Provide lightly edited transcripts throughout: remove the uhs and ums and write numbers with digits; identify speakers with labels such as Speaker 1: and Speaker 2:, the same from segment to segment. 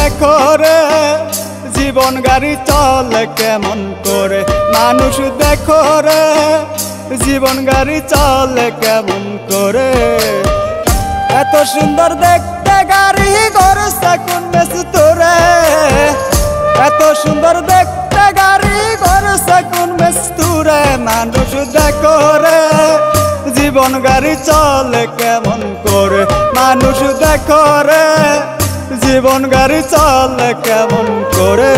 Speaker 1: দেখো রে জীবন গাড়ি চলে কেমন করে। মানুষ দেখো রে জীবন গাড়ি চলে কেমন করে। এত সুন্দর দেখতে গাড়ি করছে কোন মেস্তুরে। এত সুন্দর দেখতে গাড়ি করছে কোন মেস্তুরে। মানুষ দেখো রে জীবন গাড়ি চলে কেমন করে। মানুষ দেখো রে জীবন গাড়ি চলে কেমন করে।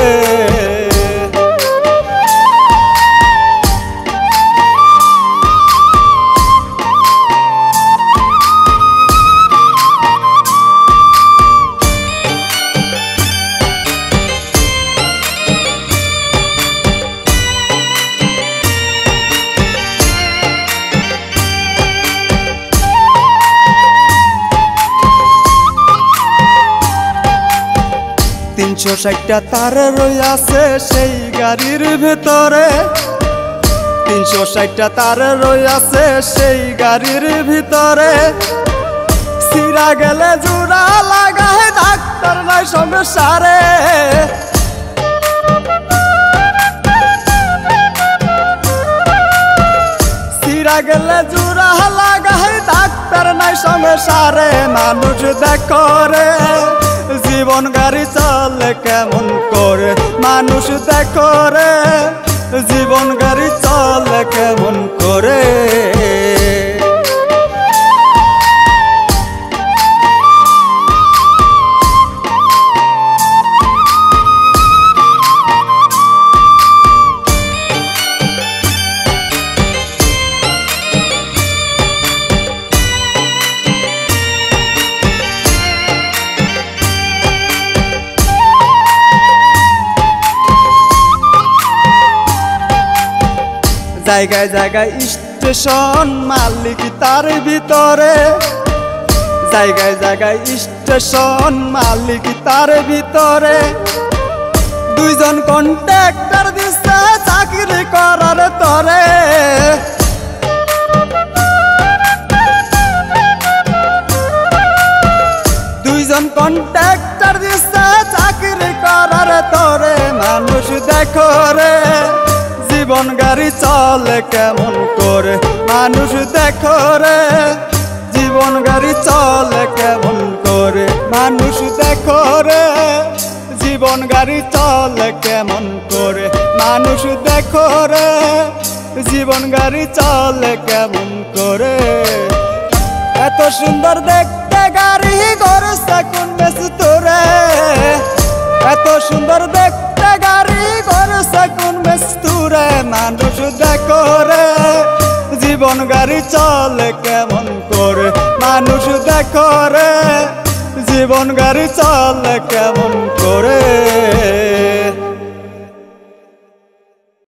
Speaker 1: 360টা তার রইয়াছে সেই গাড়ির ভিতরে। 360টা তার রইয়াছে সেই গাড়ির ভিতরে। সিরা গেলে জোড়া লাগায় ডাক্তার নাই সংসারে। সিরা গেলে জোড়া লাগায় ডাক্তার নাই সংসারে। মানুষ দেখো রে জীবন গাড়ি চলে কেমন করে। মানুষ দেখো রে জীবন গাড়ি চলে কেমন করে। জায়গায় জায়গায় স্টেশন মালিক তার ভিতরে। জায়গায় জায়গায় স্টেশন মালিক তার ভিতরে। দুইজন কন্ট্রাক্টর দিচ্ছে চাকরি করার তরে। দুইজন কন্ট্রাক্টর দিচ্ছে চাকরি করার তরে। মানুষ দেখো রে জীবন গাড়ি চলে কেমন করে। মানুষ দেখো রে জীবন গাড়ি চলে কেমন করে। মানুষ দেখো রে জীবন গাড়ি চলে কেমন করে। মানুষ দেখো রে জীবন গাড়ি চলে কেমন করে। এত সুন্দর দেখতে গাড়ি করছে কোন মেস্তুরে। এত সুন্দর দেখতে গাড়ি করছে কোন মেস্তুরে। মানুষ দেখো রে জীবন গাড়ি চলে কেমন করে। মানুষ দেখো রে জীবন গাড়ি চলে কেমন করে।